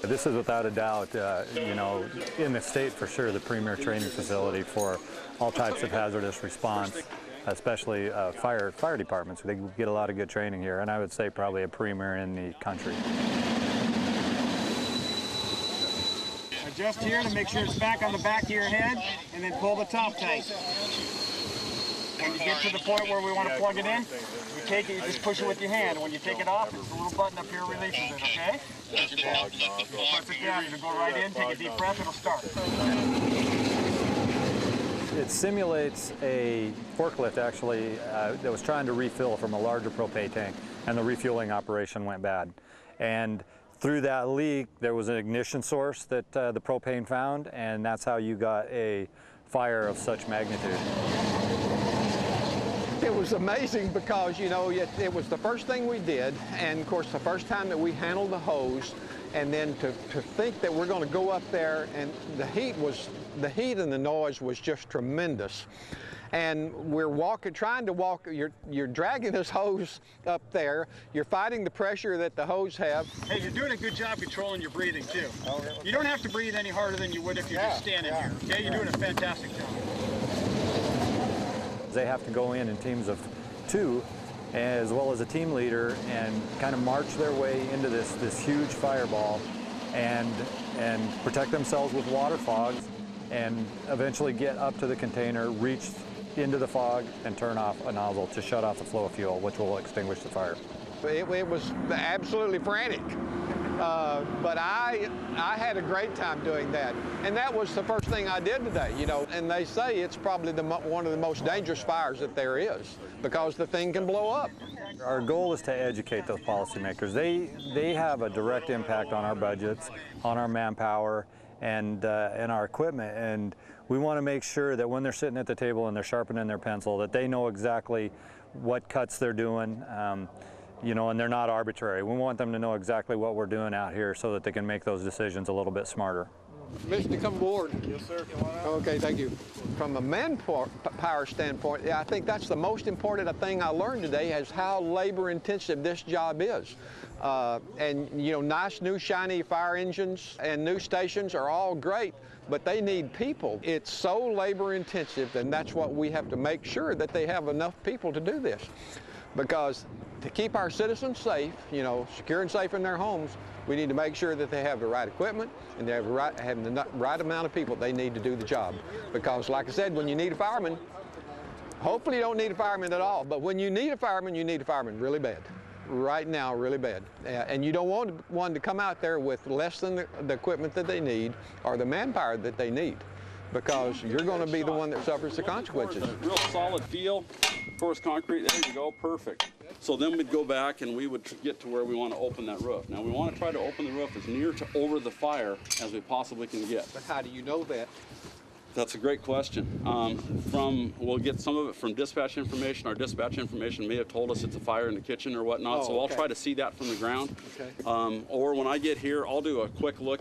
This is without a doubt, you know, in the state for sure, the premier training facility for all types of hazardous response, especially fire departments. They get a lot of good training here, and I would say probably a premier in the country. Adjust here to make sure it's back on the back of your head, and then pull the top tight. When you get to the point where we want to plug it in, you take it, you just push it with your hand. And when you take it off, it's a little button up here releases it, okay? Press it down, it'll go right in, take a deep breath, it'll start. It simulates a forklift actually that was trying to refill from a larger propane tank, and the refueling operation went bad. And through that leak, there was an ignition source that the propane found, and that's how you got a fire of such magnitude. It was amazing because, you know, it was the first thing we did, and of course the first time that we handled the hose, and then to think that we're going to go up there, and the heat and the noise was just tremendous. And we're trying to walk, you're dragging this hose up there, you're fighting the pressure that the hose have. Hey, you're doing a good job controlling your breathing too. You don't have to breathe any harder than you would if you're just standing here, okay? You're doing a fantastic job. They have to go in teams of 2, as well as a team leader, and kind of march their way into this huge fireball and protect themselves with water fogs, and eventually get up to the container, reach into the fog, and turn off a nozzle to shut off the flow of fuel, which will extinguish the fire. It was absolutely frantic, but I had a great time doing that. And that was the first thing I did today, you know. And they say it's probably one of the most dangerous fires that there is, because the thing can blow up. Our goal is to educate those policymakers. They have a direct impact on our budgets, on our manpower, and our equipment. And we want to make sure that when they're sitting at the table and they're sharpening their pencil, that they know exactly what cuts they're doing. You know, and they're not arbitrary. We want them to know exactly what we're doing out here so that they can make those decisions a little bit smarter. Permission to come aboard. Yes, sir. Okay, thank you. From a manpower standpoint, I think that's the most important thing I learned today, is how labor-intensive this job is. And, you know, nice new shiny fire engines and new stations are all great, but they need people. It's so labor-intensive, and that's what we have to make sure, that they have enough people to do this. Because to keep our citizens safe, you know, secure and safe in their homes, we need to make sure that they have the right equipment and they have the right amount of people they need to do the job. Because, like I said, when you need a fireman, hopefully you don't need a fireman at all, but when you need a fireman really bad. Right now, really bad. And you don't want one to come out there with less than the equipment that they need or the manpower that they need, because you're going to be the one that suffers the consequences. Real solid feel, coarse concrete, there you go, perfect. So then we'd go back and we would get to where we want to open that roof. Now we want to try to open the roof as near to over the fire as we possibly can get. But how do you know that? That's a great question. We'll get some of it from dispatch information. Our dispatch information may have told us it's a fire in the kitchen or whatnot, so okay. I'll try to see that from the ground. Okay. Or when I get here, I'll do a quick look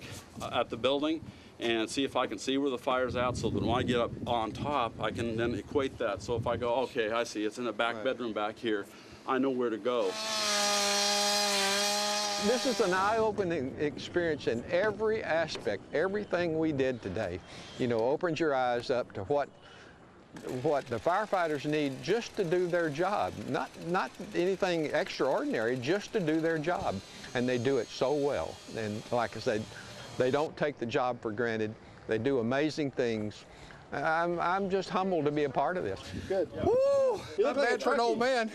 at the building and see if I can see where the fire's at, so that when I get up on top, I can then equate that. So if I go, okay, I see, it's in the back bedroom back here, I know where to go. This is an eye-opening experience in every aspect. Everything we did today, you know, opens your eyes up to what the firefighters need just to do their job. Not anything extraordinary, just to do their job. And they do it so well. And like I said, they don't take the job for granted. They do amazing things. I'm just humbled to be a part of this. Good. Woo! Not bad for an old man.